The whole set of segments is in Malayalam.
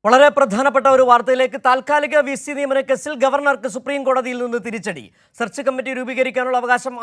വളരെ പ്രധാനപ്പെട്ട ഒരു വാർത്തയിലേക്ക്. താൽക്കാലിക VC നിയമന കേസിൽ ഗവർണർക്ക് സുപ്രീം കോടതിയിൽ നിന്ന് തിരിച്ചടി. സെർച്ച് കമ്മിറ്റി രൂപീകരിക്കാനുള്ള അവകാശം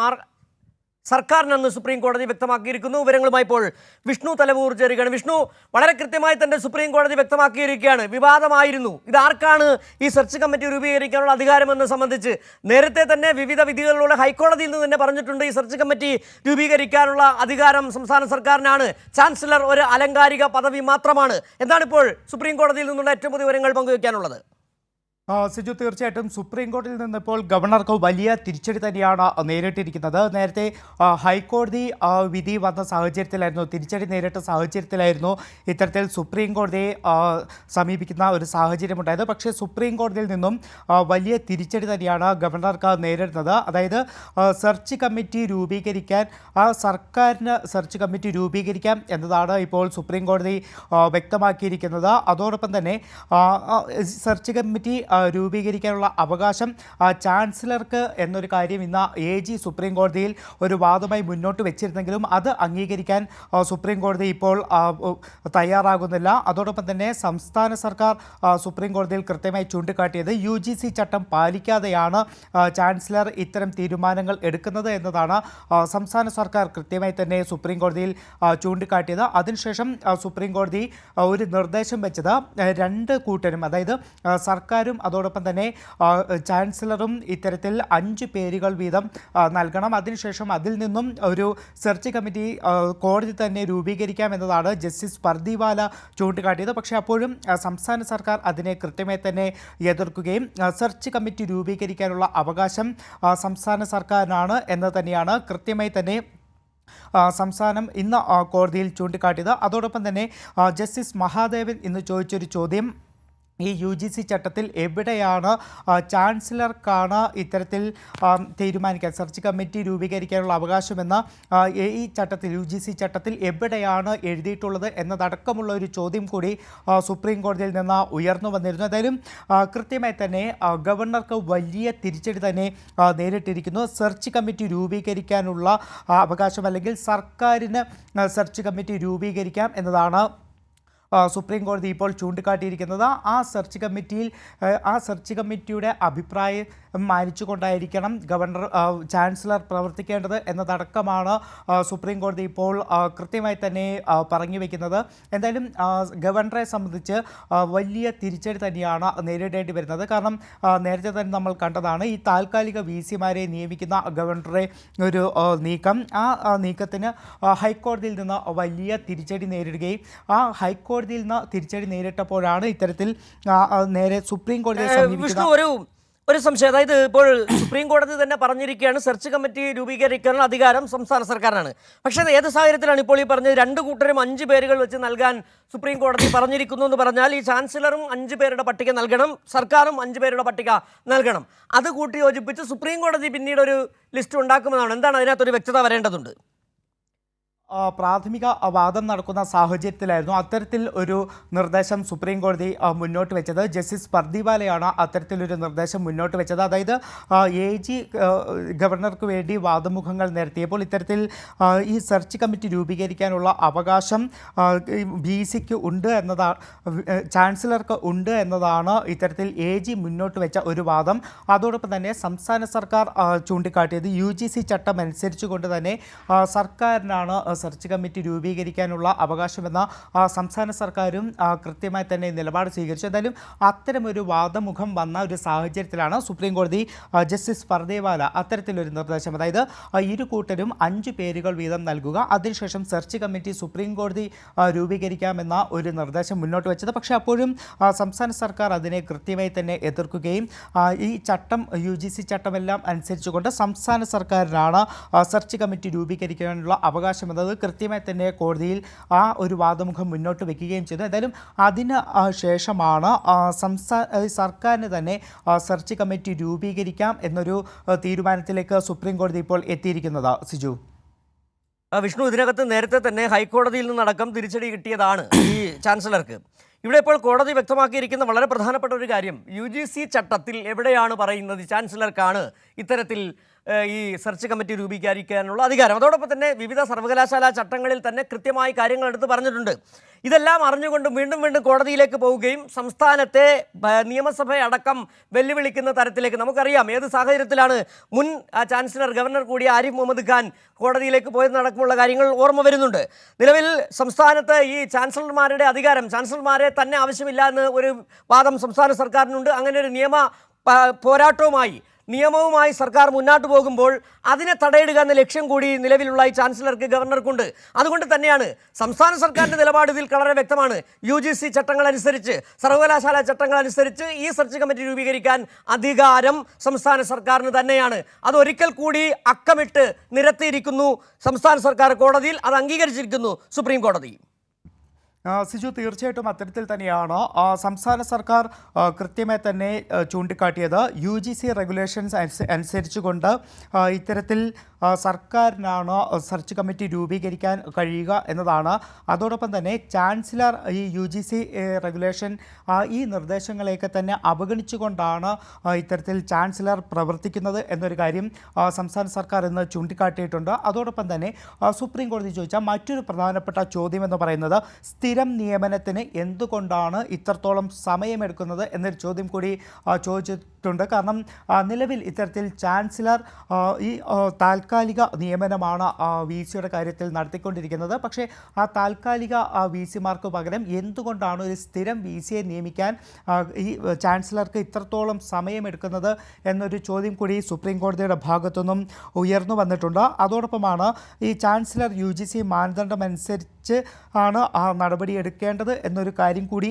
സർക്കാരിനെന്ന് സുപ്രീം കോടതി വ്യക്തമാക്കിയിരിക്കുന്നു. വിവരങ്ങളുമായി ഇപ്പോൾ വിഷ്ണു തലവൂർ ചേരുകയാണ്. വിഷ്ണു, വളരെ കൃത്യമായി തന്നെ സുപ്രീം കോടതി വ്യക്തമാക്കിയിരിക്കുകയാണ്. വിവാദമായിരുന്നു ഇതാർക്കാണ് ഈ സെർച്ച് കമ്മിറ്റി രൂപീകരിക്കാനുള്ള അധികാരമെന്ന് സംബന്ധിച്ച്. നേരത്തെ തന്നെ വിവിധ വിധികളിലൂടെ ഹൈക്കോടതിയിൽ നിന്ന് തന്നെ പറഞ്ഞിട്ടുണ്ട് ഈ സെർച്ച് കമ്മിറ്റി രൂപീകരിക്കാനുള്ള അധികാരം സംസ്ഥാന സർക്കാരിനാണ്. ചാൻസലർ ഒരു അലങ്കാരിക പദവി മാത്രമാണ്. എന്താണിപ്പോൾ സുപ്രീം കോടതിയിൽ നിന്നുള്ള ഏറ്റവും പുതിയ വിവരങ്ങൾ പങ്കുവയ്ക്കാനുള്ളത്? സിജു, തീർച്ചയായിട്ടും സുപ്രീം കോടതിയിൽ നിന്നിപ്പോൾ ഗവർണർക്ക് വലിയ തിരിച്ചടി തന്നെയാണ് നേരിട്ടിരിക്കുന്നത്. നേരത്തെ ഹൈക്കോടതി വിധി വന്ന സാഹചര്യത്തിലായിരുന്നു, തിരിച്ചടി നേരിട്ട സാഹചര്യത്തിലായിരുന്നു ഇത്തരത്തിൽ സുപ്രീം കോടതിയെ സമീപിക്കുന്ന ഒരു സാഹചര്യമുണ്ടായത്. പക്ഷേ സുപ്രീം കോടതിയിൽ നിന്നും വലിയ തിരിച്ചടി തന്നെയാണ് ഗവർണർക്ക് നേരിടുന്നത്. അതായത് സെർച്ച് കമ്മിറ്റി രൂപീകരിക്കാൻ സർക്കാരിന് സെർച്ച് കമ്മിറ്റി രൂപീകരിക്കാം എന്നതാണ് ഇപ്പോൾ സുപ്രീം കോടതി വ്യക്തമാക്കിയിരിക്കുന്നത്. അതോടൊപ്പം തന്നെ സെർച്ച് കമ്മിറ്റി രൂപീകരിക്കാനുള്ള അവകാശം ചാൻസലർക്ക് എന്നൊരു കാര്യം ഇന്ന് AG സുപ്രീം കോടതിയിൽ ഒരു വാദമായി മുന്നോട്ട് വെച്ചിരുന്നെങ്കിലും അത് അംഗീകരിക്കാൻ സുപ്രീം കോടതി ഇപ്പോൾ തയ്യാറാകുന്നില്ല. അതോടൊപ്പം തന്നെ സംസ്ഥാന സർക്കാർ സുപ്രീം കോടതിയിൽ കൃത്യമായി ചൂണ്ടിക്കാട്ടിയത് UGC ചട്ടം പാലിക്കാതെയാണ് ചാൻസലർ ഇത്തരം തീരുമാനങ്ങൾ എടുക്കുന്നത് എന്നതാണ് സംസ്ഥാന സർക്കാർ കൃത്യമായി തന്നെ സുപ്രീം കോടതിയിൽ ചൂണ്ടിക്കാട്ടിയത്. അതിനുശേഷം സുപ്രീം കോടതി ഒരു നിർദ്ദേശം വെച്ചത് രണ്ട് കൂട്ടരും, അതായത് സർക്കാരും അതോടൊപ്പം തന്നെ ചാൻസലറും ഇത്തരത്തിൽ 5 പേരുകൾ വീതം നൽകണം. അതിനുശേഷം അതിൽ നിന്നും ഒരു സെർച്ച് കമ്മിറ്റി കോടതി തന്നെ രൂപീകരിക്കാം എന്നതാണ് ജസ്റ്റിസ് പർദിവാല ചൂണ്ടിക്കാട്ടിയത്. പക്ഷേ അപ്പോഴും സംസ്ഥാന സർക്കാർ അതിനെ കൃത്യമായി തന്നെ എതിർക്കുകയും സെർച്ച് കമ്മിറ്റി രൂപീകരിക്കാനുള്ള അവകാശം സംസ്ഥാന സർക്കാരിനാണ് എന്ന് തന്നെയാണ് കൃത്യമായി തന്നെ സംസ്ഥാനം ഇന്ന് കോടതിയിൽ ചൂണ്ടിക്കാട്ടിയത്. അതോടൊപ്പം തന്നെ ജസ്റ്റിസ് മഹാദേവൻ ഇന്ന് ചോദിച്ചൊരു ചോദ്യം, ഈ UGC ചട്ടത്തിൽ എവിടെയാണ് ചാൻസലർക്കാണ് ഇത്തരത്തിൽ തീരുമാനിക്കാൻ സെർച്ച് കമ്മിറ്റി രൂപീകരിക്കാനുള്ള അവകാശമെന്ന് ഈ ചട്ടത്തിൽ UGC ചട്ടത്തിൽ എവിടെയാണ് എഴുതിയിട്ടുള്ളത് എന്നതടക്കമുള്ള ഒരു ചോദ്യം കൂടി സുപ്രീം കോടതിയിൽ നിന്ന് ഉയർന്നു വന്നിരുന്നു. എന്തായാലും കൃത്യമായി തന്നെ ഗവർണർക്ക് വലിയ തിരിച്ചടി തന്നെ നേരിട്ടിരിക്കുന്നു. സെർച്ച് കമ്മിറ്റി രൂപീകരിക്കാനുള്ള അവകാശം, അല്ലെങ്കിൽ സർക്കാരിന് സെർച്ച് കമ്മിറ്റി രൂപീകരിക്കാം എന്നതാണ് സുപ്രീം കോടതി ഇപ്പോൾ ചൂണ്ടിക്കാട്ടിയിരിക്കുന്നത്. ആ സെർച്ച് കമ്മിറ്റിയുടെ അഭിപ്രായം മാനിച്ചുകൊണ്ടായിരിക്കണം ചാൻസലർ പ്രവർത്തിക്കേണ്ടത് എന്നതടക്കമാണ് സുപ്രീം കോടതി ഇപ്പോൾ കൃത്യമായി തന്നെ പറഞ്ഞു വയ്ക്കുന്നത്. എന്തായാലും ഗവർണറെ സംബന്ധിച്ച് വലിയ തിരിച്ചടി തന്നെയാണ് നേരിടേണ്ടി വരുന്നത്. കാരണം നേരത്തെ തന്നെ നമ്മൾ കണ്ടതാണ് ഈ താൽക്കാലിക VCമാരെ നിയമിക്കുന്ന ഗവർണറെ ഒരു നീക്കം. ആ നീക്കത്തിന് ഹൈക്കോടതിയിൽ നിന്ന് വലിയ തിരിച്ചടി നേരിടുകയും ആ ഹൈക്കോടതിയിൽ നിന്ന് തിരിച്ചടി നേരിട്ടപ്പോഴാണ് ഇത്തരത്തിൽ നേരെ സുപ്രീം കോടതിയെ സമീപിക്കുന്നത്. ഒരു സംശയം, അതായത് ഇപ്പോൾ സുപ്രീം കോടതി തന്നെ പറഞ്ഞിരിക്കുകയാണ് സെർച്ച് കമ്മിറ്റി രൂപീകരിക്കാനുള്ള അധികാരം സംസ്ഥാന സർക്കാരിനാണ്. പക്ഷേ ഏത് സാഹചര്യത്തിലാണ് ഇപ്പോൾ ഈ പറഞ്ഞത് 2 കൂട്ടരും 5 പേരുകൾ വെച്ച് നൽകാൻ സുപ്രീം കോടതി പറഞ്ഞിരിക്കുന്നു എന്ന് പറഞ്ഞാൽ ഈ ചാൻസലറും 5 പേരുടെ പട്ടിക നൽകണം, സർക്കാരും 5 പേരുടെ പട്ടിക നൽകണം. അത് കൂട്ടി യോജിപ്പിച്ച് സുപ്രീം കോടതി പിന്നീട് ഒരു ലിസ്റ്റ് ഉണ്ടാക്കുമെന്നാണ്. എന്താണ് അതിനകത്തൊരു വ്യക്തത വരേണ്ടതുണ്ട്? പ്രാഥമിക വാദം നടക്കുന്ന സാഹചര്യത്തിലായിരുന്നു അത്തരത്തിൽ ഒരു നിർദ്ദേശം സുപ്രീം കോടതി മുന്നോട്ട് വെച്ചത്. ജസ്റ്റിസ് പർദിവാലയാണ് അത്തരത്തിലൊരു നിർദ്ദേശം മുന്നോട്ട് വെച്ചത്. അതായത് AG ഗവർണർക്ക് വേണ്ടി വാദമുഖങ്ങൾ നിരത്തിയപ്പോൾ ഇത്തരത്തിൽ ഈ സെർച്ച് കമ്മിറ്റി രൂപീകരിക്കാനുള്ള അവകാശം VCക്ക് ഉണ്ട് എന്നതാണ്, ചാൻസലർക്ക് ഉണ്ട് എന്നതാണ് ഇത്തരത്തിൽ AG മുന്നോട്ട് വെച്ച ഒരു വാദം. അതോടൊപ്പം തന്നെ സംസ്ഥാന സർക്കാർ ചൂണ്ടിക്കാട്ടിയത് UGC ചട്ടം അനുസരിച്ചുകൊണ്ട് തന്നെ സർക്കാരിനാണ് സെർച്ച് കമ്മിറ്റി രൂപീകരിക്കാനുള്ള അവകാശമെന്ന സംസ്ഥാന സർക്കാരും കൃത്യമായി തന്നെ നിലപാട് സ്വീകരിച്ചു. എന്തായാലും അത്തരമൊരു വാദമുഖം വന്ന ഒരു സാഹചര്യത്തിലാണ് സുപ്രീം കോടതി ജസ്റ്റിസ് പർദേവാല അത്തരത്തിലൊരു നിർദ്ദേശം, അതായത് 2 കൂട്ടരും 5 പേരുകൾ വീതം നൽകുക, അതിനുശേഷം സെർച്ച് കമ്മിറ്റി സുപ്രീം കോടതി രൂപീകരിക്കാമെന്ന ഒരു നിർദ്ദേശം മുന്നോട്ട് വെച്ചത്. പക്ഷേ അപ്പോഴും സംസ്ഥാന സർക്കാർ അതിനെ കൃത്യമായി തന്നെ എതിർക്കുകയും ഈ ചട്ടം UGC ചട്ടമെല്ലാം അനുസരിച്ചുകൊണ്ട് സംസ്ഥാന സർക്കാരിനാണ് സെർച്ച് കമ്മിറ്റി രൂപീകരിക്കാനുള്ള അവകാശമെന്നത് കൃത്യമായി തന്നെ കോടതിയിൽ ആ ഒരു വാദമുഖം മുന്നോട്ട് വയ്ക്കുകയും ചെയ്തു. എന്തായാലും അതിന് ശേഷമാണ് സർക്കാരിന് തന്നെ സെർച്ച് കമ്മിറ്റി രൂപീകരിക്കാം എന്നൊരു തീരുമാനത്തിലേക്ക് സുപ്രീം കോടതി ഇപ്പോൾ എത്തിയിരിക്കുന്നത്. സിജു, വിഷ്ണു, ഇതിനകത്ത് നേരത്തെ തന്നെ ഹൈക്കോടതിയിൽ നിന്നടക്കം തിരിച്ചടി കിട്ടിയതാണ് ഈ ചാൻസലർക്ക്. ഇവിടെ ഇപ്പോൾ കോടതി വ്യക്തമാക്കിയിരിക്കുന്ന വളരെ പ്രധാനപ്പെട്ട ഒരു കാര്യം, UGC ചട്ടത്തിൽ എവിടെയാണ് പറയുന്നത് ചാൻസലർക്കാണ് ഇത്തരത്തിൽ ഈ സെർച്ച് കമ്മിറ്റി രൂപീകരിക്കാനുള്ള അധികാരം. അതോടൊപ്പം തന്നെ വിവിധ സർവകലാശാല ചട്ടങ്ങളിൽ തന്നെ കൃത്യമായി കാര്യങ്ങൾ എടുത്ത് പറഞ്ഞിട്ടുണ്ട്. ഇതെല്ലാം അറിഞ്ഞുകൊണ്ട് വീണ്ടും വീണ്ടും കോടതിയിലേക്ക് പോവുകയും സംസ്ഥാനത്തെ നിയമസഭയടക്കം വെല്ലുവിളിക്കുന്ന തരത്തിലേക്ക്, നമുക്കറിയാം ഏത് സാഹചര്യത്തിലാണ് മുൻ ചാൻസലർ ഗവർണർ കൂടിയ ആരിഫ് മുഹമ്മദ് ഖാൻ കോടതിയിലേക്ക് പോയതടക്കമുള്ള കാര്യങ്ങൾ ഓർമ്മ വരുന്നുണ്ട്. നിലവിൽ സംസ്ഥാനത്ത് ഈ ചാൻസലർമാരുടെ അധികാരം, ചാൻസലർമാരെ തന്നെ ആവശ്യമില്ല എന്ന് ഒരു വാദം സംസ്ഥാന സർക്കാരിനുണ്ട്. അങ്ങനെ ഒരു നിയമ പോരാട്ടവുമായി, നിയമവുമായി സർക്കാർ മുന്നോട്ട് പോകുമ്പോൾ അതിനെ തടയിടുക എന്ന ലക്ഷ്യം കൂടി നിലവിലുള്ള ഈ ചാൻസലർക്ക്, ഗവർണർക്കുണ്ട്. അതുകൊണ്ട് തന്നെയാണ് സംസ്ഥാന സർക്കാരിൻ്റെ നിലപാട് ഇതിൽ വളരെ വ്യക്തമാണ്. UGC ചട്ടങ്ങളനുസരിച്ച്, സർവകലാശാല ചട്ടങ്ങളനുസരിച്ച് ഈ സെർച്ച് കമ്മിറ്റി രൂപീകരിക്കാൻ അധികാരം സംസ്ഥാന സർക്കാരിന് തന്നെയാണ്. അതൊരിക്കൽ കൂടി അക്കമിട്ട് നിരത്തിയിരിക്കുന്നു സംസ്ഥാന സർക്കാർ കോടതിയിൽ. അത് അംഗീകരിച്ചിരിക്കുന്നു സുപ്രീം കോടതി. സിജു, തീർച്ചയായിട്ടും അത്തരത്തിൽ തന്നെയാണ് സംസ്ഥാന സർക്കാർ കൃത്യമായി തന്നെ ചൂണ്ടിക്കാട്ടിയത്. UGC റെഗുലേഷൻസ് അനുസരിച്ചുകൊണ്ട് ഇത്തരത്തിൽ സർക്കാരിനാണ് സെർച്ച് കമ്മിറ്റി രൂപീകരിക്കാൻ കഴിയുക എന്നതാണ്. അതോടൊപ്പം തന്നെ ചാൻസലർ ഈ UGC റെഗുലേഷൻ ഈ നിർദ്ദേശങ്ങളെയൊക്കെ തന്നെ അവഗണിച്ചുകൊണ്ടാണ് ഇത്തരത്തിൽ ചാൻസലർ പ്രവർത്തിക്കുന്നത് എന്നൊരു കാര്യം സംസ്ഥാന സർക്കാർ ഇന്ന് ചൂണ്ടിക്കാട്ടിയിട്ടുണ്ട്. അതോടൊപ്പം തന്നെ സുപ്രീം കോടതി ചോദിച്ച മറ്റൊരു പ്രധാനപ്പെട്ട ചോദ്യം എന്ന് പറയുന്നത് സ്ഥിരം നിയമനത്തിന് എന്തുകൊണ്ടാണ് ഇത്രത്തോളം സമയമെടുക്കുന്നത് എന്നൊരു ചോദ്യം കൂടി ചോദിച്ചിട്ടുണ്ട്. കാരണം നിലവിൽ ഇത്തരത്തിൽ ചാൻസലർ ഈ താൽക്കാലിക നിയമനമാണ് VCയുടെ കാര്യത്തിൽ നടത്തിക്കൊണ്ടിരിക്കുന്നത്. പക്ഷേ ആ താൽക്കാലിക VCമാർക്ക് പകരം എന്തുകൊണ്ടാണ് ഒരു സ്ഥിരം VCയെ നിയമിക്കാൻ ഈ ചാൻസലർക്ക് ഇത്രത്തോളം സമയമെടുക്കുന്നത് എന്നൊരു ചോദ്യം കൂടി സുപ്രീം കോടതിയുടെ ഭാഗത്തുനിന്നും ഉയർന്നു വന്നിട്ടുണ്ട്. അതോടൊപ്പമാണ് ഈ ചാൻസലർ UGC മാനദണ്ഡമനുസരിച്ച് ആണ് ആ നടപടി എടുക്കേണ്ടത് എന്നൊരു കാര്യം കൂടി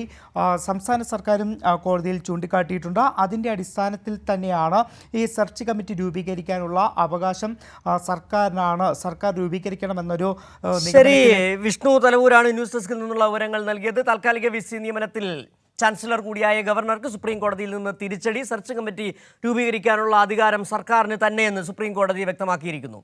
സംസ്ഥാന സർക്കാരും കോടതിയിൽ ചൂണ്ടിക്കാട്ടിയിട്ടുണ്ട്. അതിൻ്റെ അടിസ്ഥാനത്തിൽ തന്നെയാണ് ഈ സെർച്ച് കമ്മിറ്റി രൂപീകരിക്കാനുള്ള അവകാശം സർക്കാരിനാണ്, സർക്കാർ രൂപീകരിക്കണമെന്നൊരു. ശരി, വിഷ്ണു തലവൂരാണ് ന്യൂസ് ഡെസ്കിൽ നിന്നുള്ള വിവരങ്ങൾ നൽകിയത്. താൽക്കാലിക VC നിയമനത്തിൽ ചാൻസലർ കൂടിയായ ഗവർണർക്ക് സുപ്രീം കോടതിയിൽ നിന്ന് തിരിച്ചടി. സെർച്ച് കമ്മിറ്റി രൂപീകരിക്കാനുള്ള അധികാരം സർക്കാരിന് തന്നെയെന്ന് സുപ്രീം കോടതി വ്യക്തമാക്കിയിരിക്കുന്നു.